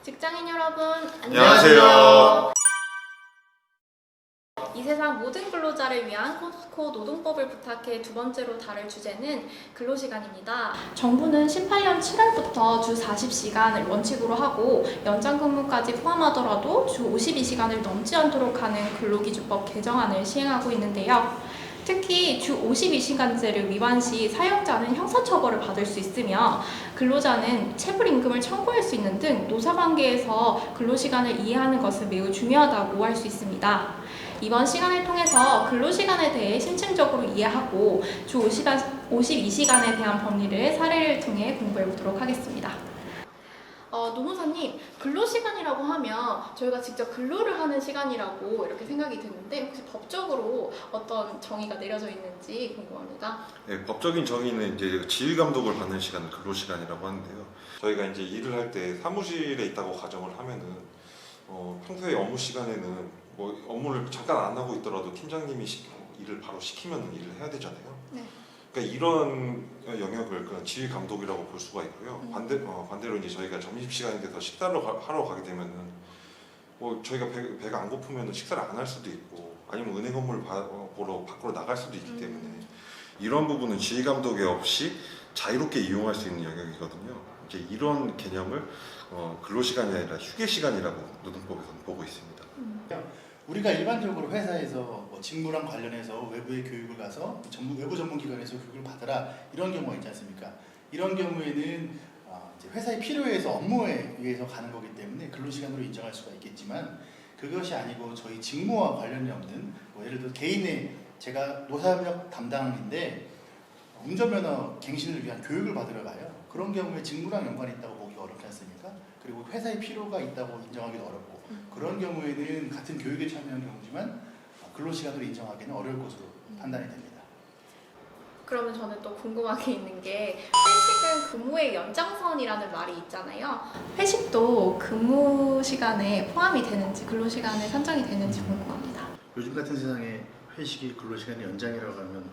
직장인 여러분, 안녕하세요. 이 세상 모든 근로자를 위한 코스코 노동법을 부탁해 두 번째로 다룰 주제는 근로시간입니다. 정부는 18년 7월부터 주 40시간을 원칙으로 하고 연장 근무까지 포함하더라도 주 52시간을 넘지 않도록 하는 근로기준법 개정안을 시행하고 있는데요. 특히 주 52시간제를 위반 시 사용자는 형사처벌을 받을 수 있으며 근로자는 체불임금을 청구할 수 있는 등 노사관계에서 근로시간을 이해하는 것은 매우 중요하다고 할 수 있습니다. 이번 시간을 통해서 근로시간에 대해 심층적으로 이해하고 주 52시간에 대한 법리를 사례를 통해 공부해 보도록 하겠습니다. 노무사님, 근로시간이라고 하면 저희가 직접 근로를 하는 시간이라고 이렇게 생각이 드는데 혹시 법적으로 어떤 정의가 내려져 있는지 궁금합니다. 네, 법적인 정의는 이제 지휘 감독을 받는 시간을 근로시간이라고 하는데요. 저희가 이제 일을 할 때 사무실에 있다고 가정을 하면은 평소에 업무 시간에는 뭐 업무를 잠깐 안 하고 있더라도 팀장님이 일을 바로 시키면 일을 해야 되잖아요. 네. 그러니까 이런 영역을 그런 지휘 감독이라고 볼 수가 있고요. 반대로 이제 저희가 점심 시간이 돼서 식사를 하러 가게 되면은 뭐 저희가 배가 안 고프면은 식사를 안 할 수도 있고 아니면 은행 업무를 보러 밖으로 나갈 수도 있기 때문에 이런 부분은 지휘 감독이 없이 자유롭게 이용할 수 있는 영역이거든요. 이제 이런 개념을 근로시간이 아니라 휴게시간이라고 노동법에서는 보고 있습니다. 우리가 일반적으로 회사에서 뭐 직무랑 관련해서 외부의 교육을 가서 외부 전문기관에서 교육을 받아라 이런 경우가 있지 않습니까? 이런 경우에는 이제 회사의 필요에 의해서 업무에 의해서 가는 거기 때문에 근로시간으로 인정할 수가 있겠지만 그것이 아니고 저희 직무와 관련이 없는 뭐 예를 들어 개인의 제가 노사협력 담당인데 운전면허 갱신을 위한 교육을 받으러 가요. 그런 경우에 직무랑 연관이 있다고 보기 어렵지 않습니까? 그리고 회사의 필요가 있다고 인정하기도 어렵고 그런 경우에는 같은 교육에 참여한 경우지만 근로시간으로 인정하기는 어려울 것으로 판단이 됩니다. 그러면 저는 또 궁금한 게 있는 게 회식은 근무의 연장선이라는 말이 있잖아요. 회식도 근무 시간에 포함이 되는지 근로시간에 산정이 되는지 궁금합니다. 요즘 같은 세상에 회식이 근로시간의 연장이라고 하면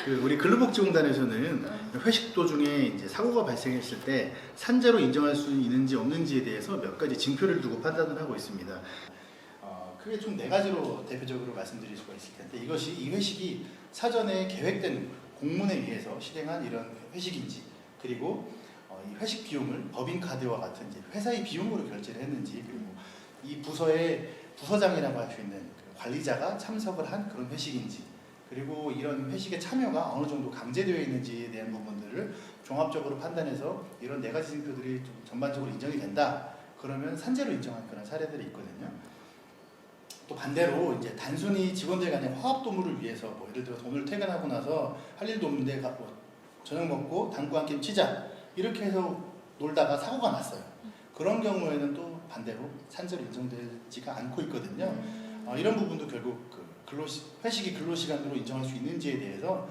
근데 우리 근로복지공단에서는 회식 도중에 이제 사고가 발생했을 때 산재로 인정할 수 있는지 없는지에 대해서 몇 가지 징표를 두고 판단을 하고 있습니다. 크게 총 4가지로 대표적으로 말씀드릴 수가 있을 텐데 이 회식이 사전에 계획된 공문에 의해서 실행한 이런 회식인지 그리고 이 회식 비용을 법인카드와 같은 이제 회사의 비용으로 결제를 했는지 그리고 이 부서의 부서장이라고 할 수 있는 관리자가 참석을 한 그런 회식인지 그리고 이런 회식에 참여가 어느 정도 강제되어 있는지에 대한 부분들을 종합적으로 판단해서 이런 4가지 징표들이 좀 전반적으로 인정이 된다. 그러면 산재로 인정한 그런 사례들이 있거든요. 또 반대로 이제 단순히 직원들 간의 화합 도모를 위해서 뭐 예를 들어서 오늘 퇴근하고 나서 할 일도 없는데 저녁 먹고 당구 한 게임 치자 이렇게 해서 놀다가 사고가 났어요. 그런 경우에는 또 반대로 산재로 인정되지가 않고 있거든요. 이런 부분도 결국 회식이 근로시간으로 인정할 수 있는지에 대해서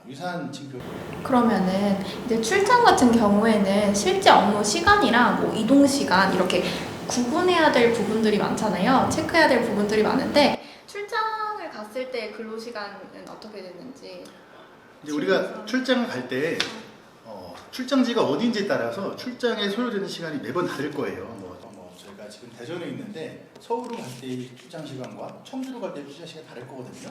유사한 징표를. 그러면은 이제 출장 같은 경우에는 실제 업무 시간이랑 뭐 이동 시간 이렇게 구분해야 될 부분들이 많잖아요. 체크해야 될 부분들이 많은데 출장을 갔을 때 근로시간은 어떻게 되는지. 이제 우리가 출장을 갈 때 출장지가 어디인지에 따라서 출장에 소요되는 시간이 매번 다를 거예요. 저희가 지금 대전에 있는데 서울로 갈 때 출장 시간과 청주로 갈 때 출장 시간이 다를 거거든요.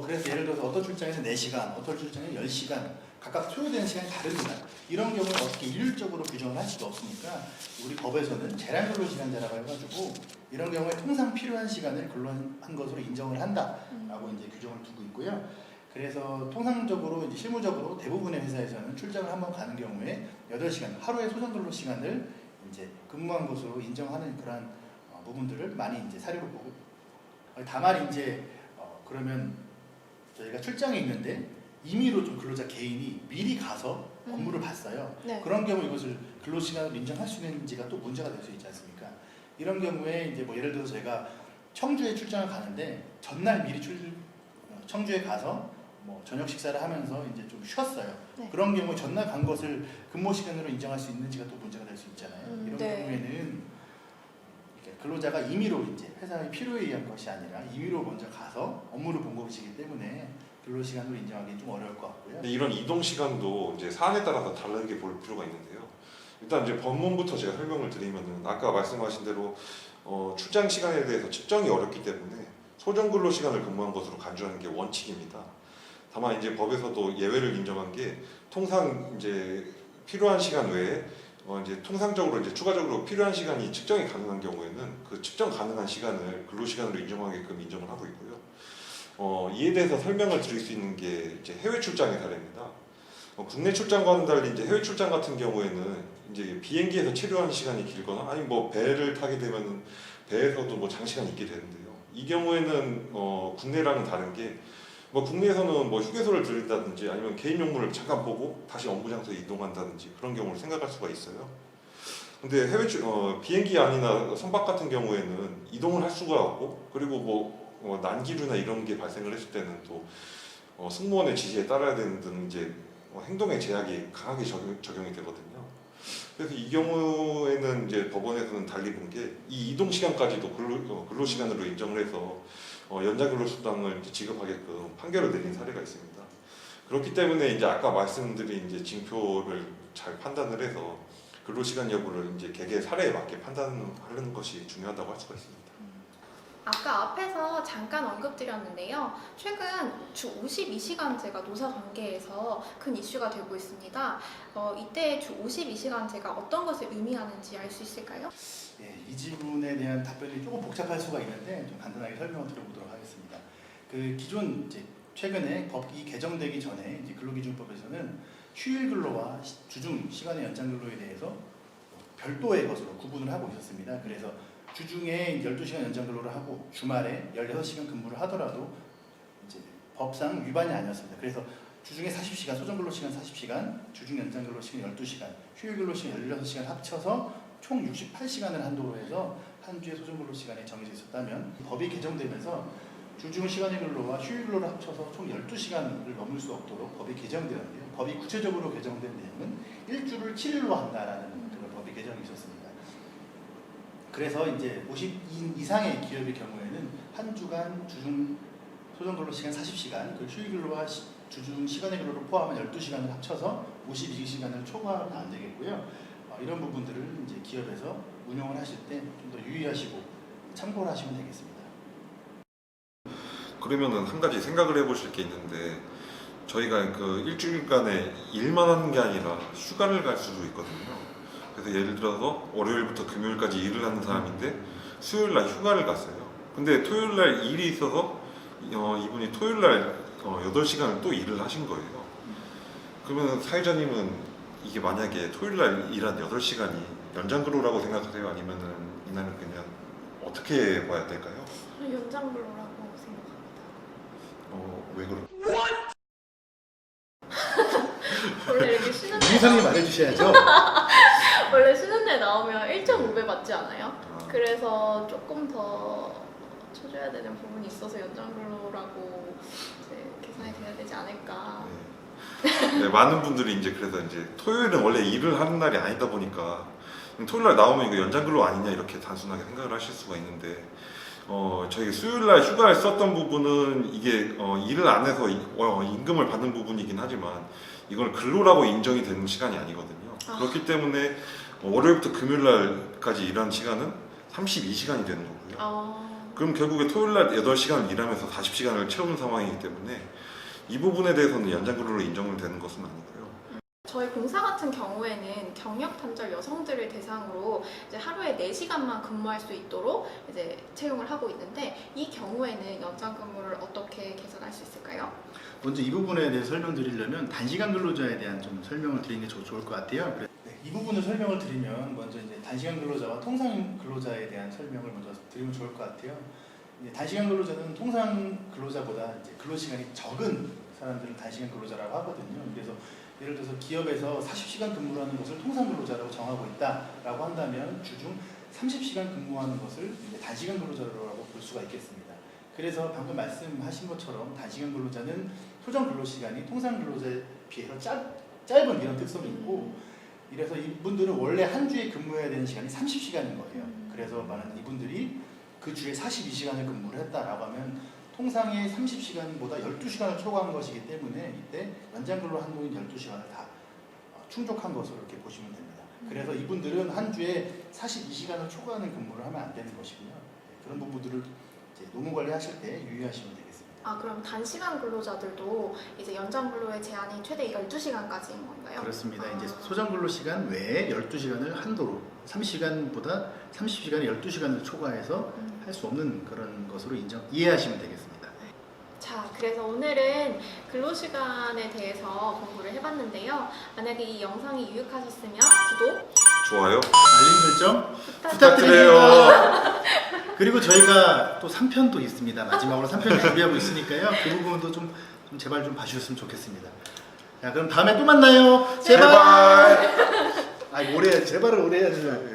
그래서 예를 들어서 어떤 출장에는 4시간, 어떤 출장에는 10시간 각각 소요되는 시간이 다릅니다. 이런 경우는 어떻게 일률적으로 규정을 할 수도 없으니까 우리 법에서는 제한 근로시간제라고 해가지고 이런 경우에 통상 필요한 시간을 근로한 것으로 인정을 한다라고 이제 규정을 두고 있고요. 그래서 통상적으로 이제 실무적으로 대부분의 회사에서는 출장을 한번 가는 경우에 8시간 하루의 소정 근로 시간을 이제 근무한 것으로 인정하는 그러한 부분들을 많이 이제 사례로 보고 다만 이제 그러면 저희가 출장에 있는데 임의로 좀 근로자 개인이 미리 가서 업무를 봤어요. 네. 그런 경우 이것을 근로시간으로 인정할 수 있는지가 또 문제가 될 수 있지 않습니까? 이런 경우에 이제 뭐 예를 들어서 저희가 청주에 출장을 가는데 전날 미리 청주에 가서 뭐 저녁 식사를 하면서 이제 좀 쉬었어요. 네. 그런 경우에 전날 간 것을 근무 시간으로 인정할 수 있는지가 또 문제가 될 수 있잖아요. 이런 네. 경우에는 근로자가 임의로 이제 회사의 필요에 의한 것이 아니라 임의로 먼저 가서 업무를 본 것이기 때문에 근로시간으로 인정하기 좀 어려울 것 같고요. 근데 이런 이동 시간도 이제 사안에 따라서 다르게 볼 필요가 있는데요. 일단 이제 법문부터 제가 설명을 드리면은 아까 말씀하신 대로 출장 시간에 대해서 측정이 어렵기 때문에 소정 근로 시간을 근무한 것으로 간주하는 게 원칙입니다. 다만 이제 법에서도 예외를 인정한 게 통상 이제 필요한 시간 외에 이제 통상적으로 이제 추가적으로 필요한 시간이 측정이 가능한 경우에는 그 측정 가능한 시간을 근로 시간으로 인정하게끔 인정을 하고 있고요. 이에 대해서 설명을 드릴 수 있는 게 이제 해외 출장의 사례입니다. 국내 출장과는 달리 이제 해외 출장 같은 경우에는 이제 비행기에서 체류하는 시간이 길거나 아니면 뭐 배를 타게 되면 배에서도 뭐 장시간 있게 되는데요. 이 경우에는 국내랑은 다른 게 뭐 국내에서는 뭐 휴게소를 들린다든지 아니면 개인 용무를 잠깐 보고 다시 업무 장소에 이동한다든지 그런 경우를 생각할 수가 있어요. 근데 비행기 안이나 선박 같은 경우에는 이동을 할 수가 없고 그리고 뭐 난기류나 이런 게 발생을 했을 때는 또 승무원의 지시에 따라야 되는 등 이제 행동의 제약이 강하게 적용이 되거든요. 그래서 이 경우에는 이제 법원에서는 달리 본 게 이 이동 시간까지도 근로 시간으로 인정을 해서 연장 근로 수당을 지급하게끔 판결을 내린 사례가 있습니다. 그렇기 때문에 이제 아까 말씀드린 이제 징표를 잘 판단을 해서 근로 시간 여부를 이제 개개 사례에 맞게 판단하는 것이 중요하다고 할 수가 있습니다. 아까 앞에서 잠깐 언급드렸는데요. 최근 주 52시간제가 노사관계에서 큰 이슈가 되고 있습니다. 이때 주 52시간제가 어떤 것을 의미하는지 알 수 있을까요? 예, 이 질문에 대한 답변이 조금 복잡할 수가 있는데 좀 간단하게 설명을 드려보도록 하겠습니다. 그 기존 이제 최근에 법이 개정되기 전에 이제 근로기준법에서는 휴일 근로와 주중 시간의 연장 근로에 대해서 별도의 것으로 구분을 하고 있었습니다. 그래서 주중에 12시간 연장 근로를 하고 주말에 16시간 근무를 하더라도 이제 법상 위반이 아니었습니다. 그래서 주중에 40시간, 소정 근로 시간 40시간, 주중 연장 근로 시간 12시간, 휴일 근로 시간 16시간 합쳐서 총 68시간을 한도로 해서 한 주의 소정 근로 시간이 정해져 있었다면 법이 개정되면서 주중 시간의 근로와 휴일 근로를 합쳐서 총 12시간을 넘을 수 없도록 법이 개정되었는데요. 법이 구체적으로 개정된 내용은 일주를 7일로 한다라는 그런 법이 개정이 있었습니다. 그래서 이제 50인 이상의 기업의 경우에는 한 주간 주중 소정 근로 시간 40시간, 그 휴일 근로와 주중 시간의 근로를 포함한 12시간을 합쳐서 52시간을 초과하면 안 되겠고요. 이런 부분들을 이제 기업에서 운영을 하실 때 좀 더 유의하시고 참고를 하시면 되겠습니다. 그러면은 한 가지 생각을 해보실 게 있는데 저희가 그 일주일간에 일만 하는 게 아니라 휴가를 갈 수도 있거든요. 그래서 예를 들어서 월요일부터 금요일까지 일을 하는 사람인데 수요일날 휴가를 갔어요. 근데 토요일날 일이 있어서 이분이 토요일날 8시간을 또 일을 하신 거예요. 그러면 사회자님은 이게 만약에 토요일날 일한 8시간이 연장 근로라고 생각하세요? 아니면은 이날은 그냥 어떻게 봐야 될까요? 연장 근로라고 생각합니다. 왜 그럴까요? 원래 이렇게 쉬는 날 이상이 말해주셔야죠. 원래 쉬는 날 나오면 1.5배 받지 않아요? 그래서 조금 더 쳐줘야 되는 부분이 있어서 연장 근로라고 이제 계산이 돼야 되지 않을까. 네, 많은 분들이 이제 그래서 이제 토요일은 원래 일을 하는 날이 아니다 보니까 토요일날 나오면 이거 연장 근로 아니냐 이렇게 단순하게 생각을 하실 수가 있는데 저희 수요일날 휴가를 썼던 부분은 이게 일을 안 해서 임금을 받는 부분이긴 하지만 이걸 근로라고 인정이 되는 시간이 아니거든요. 그렇기 때문에 월요일부터 금요일날까지 일한 시간은 32시간이 되는 거고요. 그럼 결국에 토요일날 8시간을 일하면서 40시간을 채우는 상황이기 때문에 이 부분에 대해서는 연장 근로로 인정을 되는 것은 아니고요. 저희 공사 같은 경우에는 경력 단절 여성들을 대상으로 이제 하루에 4시간만 근무할 수 있도록 이제 채용을 하고 있는데 이 경우에는 연장 근무를 어떻게 개선할 수 있을까요? 먼저 이 부분에 대해서 설명드리려면 단시간 근로자에 대한 좀 설명을 드리는 게 좋을 것 같아요. 네, 이 부분을 설명을 드리면 먼저 이제 단시간 근로자와 통상 근로자에 대한 설명을 먼저 드리면 좋을 것 같아요. 단시간 근로자는 통상 근로자보다 이제 근로 시간이 적은 사람들을 단시간 근로자라고 하거든요. 그래서 예를 들어서 기업에서 40시간 근무를 하는 것을 통상 근로자라고 정하고 있다라고 한다면 주중 30시간 근무하는 것을 이제 단시간 근로자라고 볼 수가 있겠습니다. 그래서 방금 말씀하신 것처럼 단시간 근로자는 소정 근로 시간이 통상 근로자에 비해서 짧은 이런 특성이 있고, 이래서 이분들은 원래 한 주에 근무해야 되는 시간이 30시간인 거예요. 그래서 만약 이분들이 그 주에 42시간을 근무를 했다라고 하면 통상의 30시간보다 12시간을 초과한 것이기 때문에 이때 연장근로 한도인 12시간을 다 충족한 것으로 이렇게 보시면 됩니다. 그래서 이분들은 한 주에 42시간을 초과하는 근무를 하면 안 되는 것이고요. 그런 부분들을 이제 노무 관리하실 때 유의하시면 되겠습니다. 아, 그럼 단시간 근로자들도 이제 연장 근로의 제한이 최대 12시간까지인 건가요? 그렇습니다. 아. 이제 소정 근로 시간 외에 12시간을 한도로 30시간보다 30시간에 12시간을 초과해서 할 수 없는 그런 것으로 이해하시면 되겠습니다. 자, 그래서 오늘은 근로시간에 대해서 공부를 해봤는데요. 만약에 이 영상이 유익하셨으면 구독, 좋아요. 알림 설정 부탁드려요. 부탁드립니다. 그리고 저희가 또 3편도 있습니다. 마지막으로 3편 준비하고 있으니까요. 그 부분도 좀 제발 좀 봐주셨으면 좋겠습니다. 자, 그럼 다음에 또 만나요. 제발. 제발. 아, 오래 제발을 오래 해야죠.